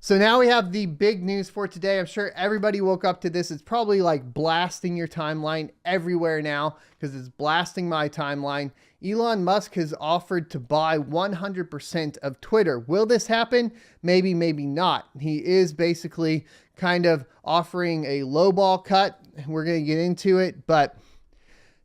So now we have the big news for today. I'm sure everybody woke up to this. It's probably like blasting your timeline everywhere now because it's blasting my timeline. Elon Musk has offered to buy 100% of Twitter. Will this happen? Maybe, maybe not. He is basically kind of offering a lowball cut. We're going to get into it, but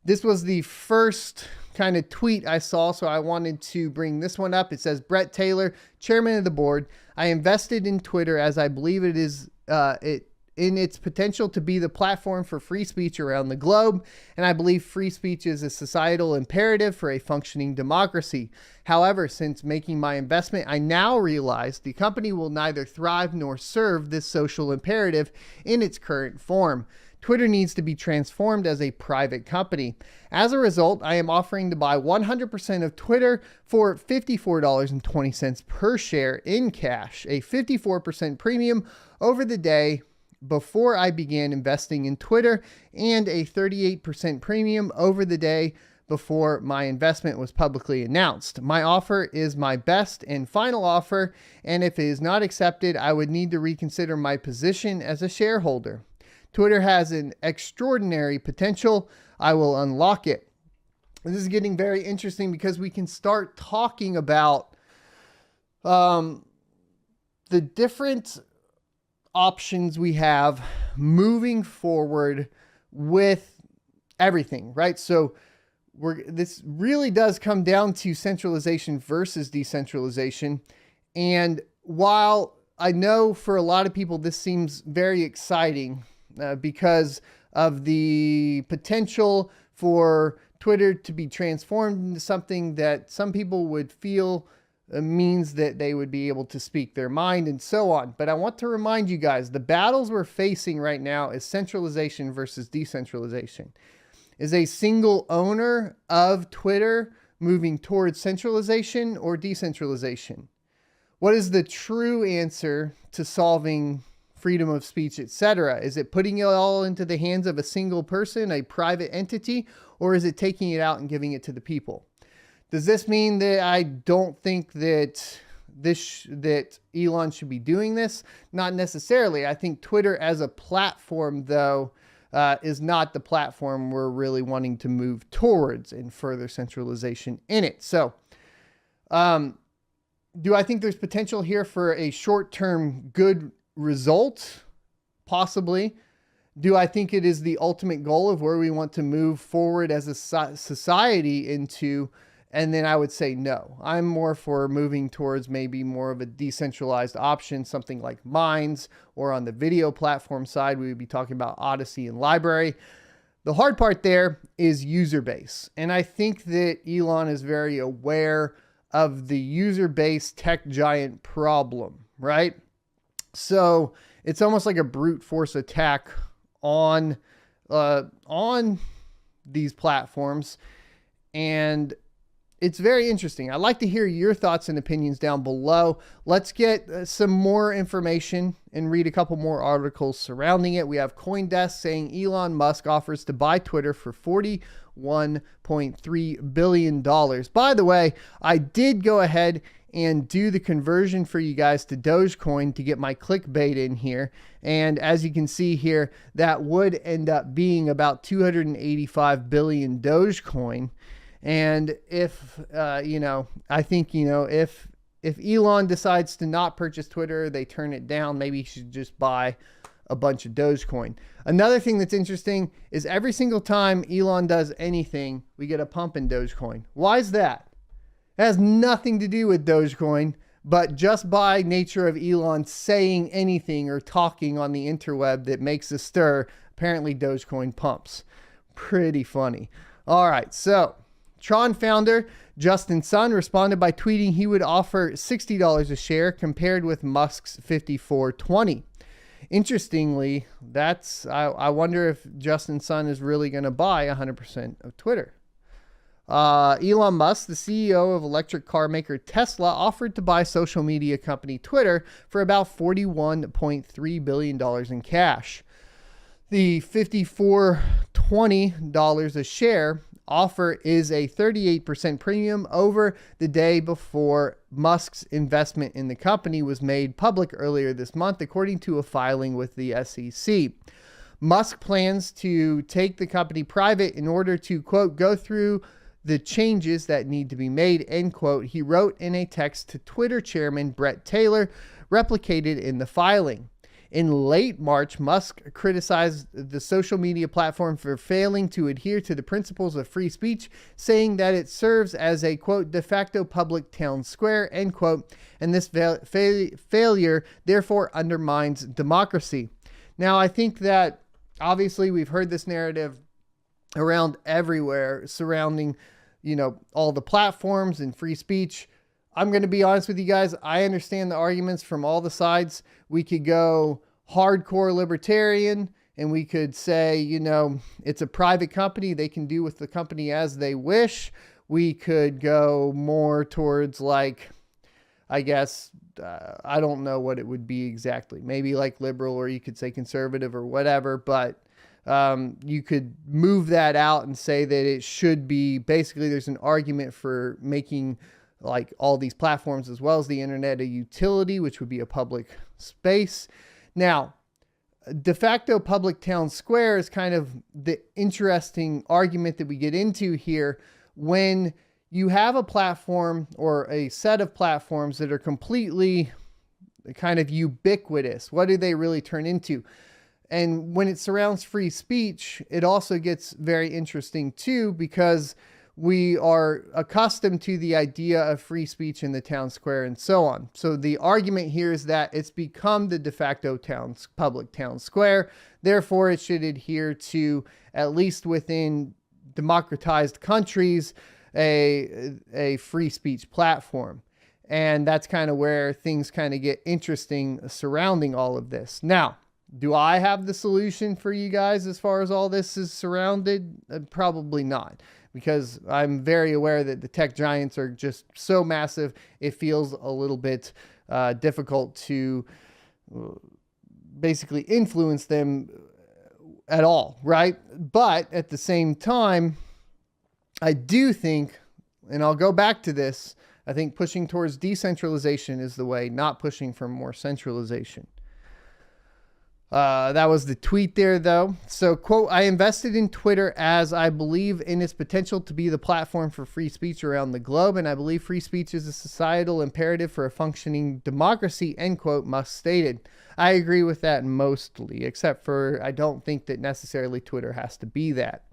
this was the first kind of tweet I saw, so I wanted to bring this one up. It says, Brett Taylor, chairman of the board, I invested in Twitter as I believe it is in its potential to be the platform for free speech around the globe, and I believe free speech is a societal imperative for a functioning democracy. However, since making my investment, I now realize the company will neither thrive nor serve this social imperative in its current form. Twitter needs to be transformed as a private company. As a result, I am offering to buy 100% of Twitter for $54.20 per share in cash, a 54% premium over the day before I began investing in Twitter and a 38% premium over the day before my investment was publicly announced. My offer is my best and final offer, and if it is not accepted, I would need to reconsider my position as a shareholder. Twitter has an extraordinary potential. I will unlock it. This is getting very interesting because we can start talking about the different options we have moving forward with everything, right? So this really does come down to centralization versus decentralization. And while I know for a lot of people this seems very exciting, because of the potential for Twitter to be transformed into something that some people would feel means that they would be able to speak their mind and so on. But I want to remind you guys, the battles we're facing right now is centralization versus decentralization. Is a single owner of Twitter moving towards centralization or decentralization? What is the true answer to solving freedom of speech, etc.? Is it putting it all into the hands of a single person, a private entity, or is it taking it out and giving it to the people? Does this mean that I don't think that that Elon should be doing this? Not necessarily. I think Twitter as a platform, though, is not the platform we're really wanting to move towards and further centralization in it. So, do I think there's potential here for a short-term good result? Possibly. Do I think it is the ultimate goal of where we want to move forward as a society into? And then I would say no. I'm more for moving towards maybe more of a decentralized option, something like Minds, or on the video platform side, we would be talking about Odyssey and Library. The hard part there is user base. And I think that Elon is very aware of the user base tech giant problem, right? So it's almost like a brute force attack on these platforms. And it's very interesting. I'd like to hear your thoughts and opinions down below. Let's get some more information and read a couple more articles surrounding it. We have CoinDesk saying Elon Musk offers to buy Twitter for $41.3 billion. By the way, I did go ahead and do the conversion for you guys to Dogecoin to get my clickbait in here. And as you can see here, that would end up being about 285 billion Dogecoin. And if, I think, if Elon decides to not purchase Twitter, they turn it down, maybe he should just buy a bunch of Dogecoin. Another thing that's interesting is every single time Elon does anything, we get a pump in Dogecoin. Why is that? It has nothing to do with Dogecoin, but just by nature of Elon saying anything or talking on the interweb that makes a stir, apparently Dogecoin pumps. Pretty funny. All right, so Tron founder Justin Sun responded by tweeting he would offer $60 a share compared with Musk's $54.20. Interestingly, I wonder if Justin Sun is really going to buy 100% of Twitter. Elon Musk, the CEO of electric car maker Tesla, offered to buy social media company Twitter for about $41.3 billion in cash. The $54.20 a share offer is a 38% premium over the day before Musk's investment in the company was made public earlier this month, according to a filing with the SEC. Musk plans to take the company private in order to, quote, go through the changes that need to be made, end quote, he wrote in a text to Twitter chairman Brett Taylor, replicated in the filing. In late March, Musk criticized the social media platform for failing to adhere to the principles of free speech, saying that it serves as a, quote, de facto public town square, end quote, and this failure therefore undermines democracy. Now, I think that obviously we've heard this narrative around everywhere surrounding, all the platforms and free speech. I'm going to be honest with you guys. I understand the arguments from all the sides. We could go hardcore libertarian and we could say, it's a private company. They can do with the company as they wish. We could go more towards I don't know what it would be exactly. Maybe like liberal, or you could say conservative or whatever, but you could move that out and say that it should be, basically there's an argument for making all these platforms as well as the internet a utility, which would be a public space. Now, de facto public town square is kind of the interesting argument that we get into here when you have a platform or a set of platforms that are completely kind of ubiquitous. What do they really turn into? And when it surrounds free speech, it also gets very interesting too, because we are accustomed to the idea of free speech in the town square and so on. So the argument here is that it's become the de facto public town square. Therefore, it should adhere to, at least within democratized countries, a free speech platform. And that's kind of where things kind of get interesting surrounding all of this. Now, do I have the solution for you guys as far as all this is surrounded? Probably not, because I'm very aware that the tech giants are just so massive. It feels a little bit difficult to basically influence them at all, right? But at the same time, I do think, and I'll go back to this, I think pushing towards decentralization is the way, not pushing for more centralization. That was the tweet there, though. So, quote, I invested in Twitter as I believe in its potential to be the platform for free speech around the globe, and I believe free speech is a societal imperative for a functioning democracy, end quote, Musk stated. I agree with that mostly, except for I don't think that necessarily Twitter has to be that.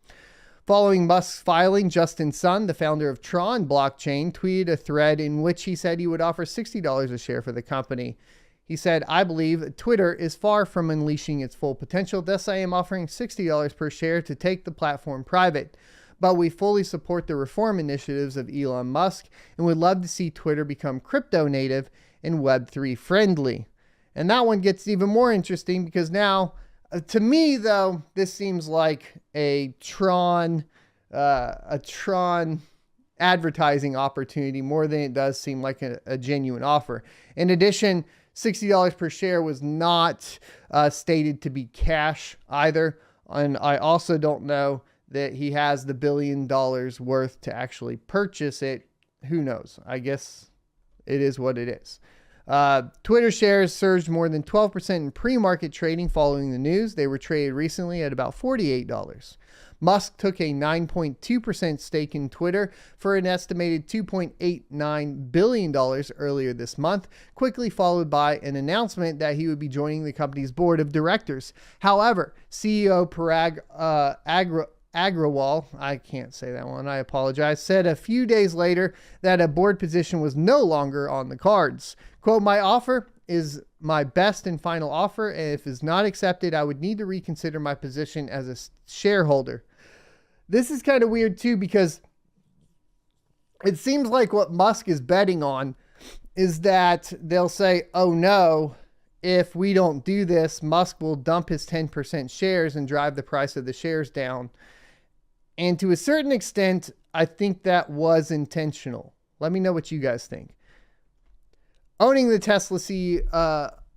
Following Musk's filing, Justin Sun, the founder of Tron blockchain, tweeted a thread in which he said he would offer $60 a share for the company. He said, I believe Twitter is far from unleashing its full potential. Thus, I am offering $60 per share to take the platform private. But we fully support the reform initiatives of Elon Musk and would love to see Twitter become crypto native and Web3 friendly. And that one gets even more interesting because now, to me, though, this seems like a Tron advertising opportunity more than it does seem like a genuine offer. In addition, $60 per share was not stated to be cash either. And I also don't know that he has the $1 billion worth to actually purchase it. Who knows? I guess it is what it is. Twitter shares surged more than 12% in pre-market trading following the news. They were traded recently at about $48. Musk took a 9.2% stake in Twitter for an estimated $2.89 billion earlier this month, quickly followed by an announcement that he would be joining the company's board of directors. However, CEO Parag Agrawal, I can't say that one, I apologize, said a few days later that a board position was no longer on the cards. Quote, my offer is my best and final offer, and if it's not accepted, I would need to reconsider my position as a shareholder. This is kind of weird too, because it seems like what Musk is betting on is that they'll say, oh no, if we don't do this, Musk will dump his 10% shares and drive the price of the shares down. And to a certain extent, I think that was intentional. Let me know what you guys think. Owning the Tesla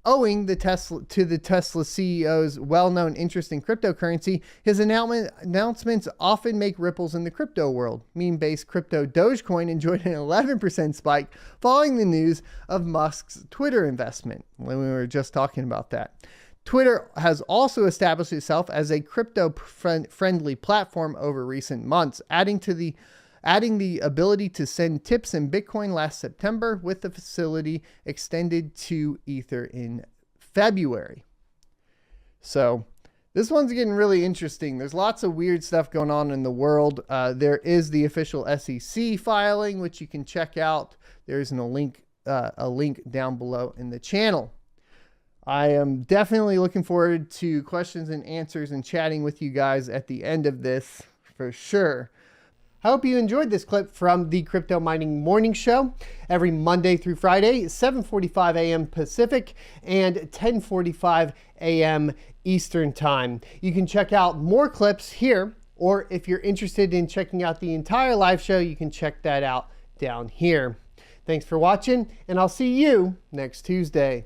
Owing the Tesla CEO's well-known interest in cryptocurrency, his announcements often make ripples in the crypto world. Meme-based crypto Dogecoin enjoyed an 11% spike following the news of Musk's Twitter investment, when we were just talking about that. Twitter has also established itself as a crypto-friendly platform over recent months, adding the ability to send tips in Bitcoin last September, with the facility extended to Ether in February. So this one's getting really interesting. There's lots of weird stuff going on in the world. There is the official SEC filing, which you can check out. There's a link down below in the channel. I am definitely looking forward to questions and answers and chatting with you guys at the end of this for sure. I hope you enjoyed this clip from the Crypto Mining Morning Show every Monday through Friday, 7:45 a.m. Pacific and 10:45 a.m. Eastern Time. You can check out more clips here, or if you're interested in checking out the entire live show, you can check that out down here. Thanks for watching, and I'll see you next Tuesday.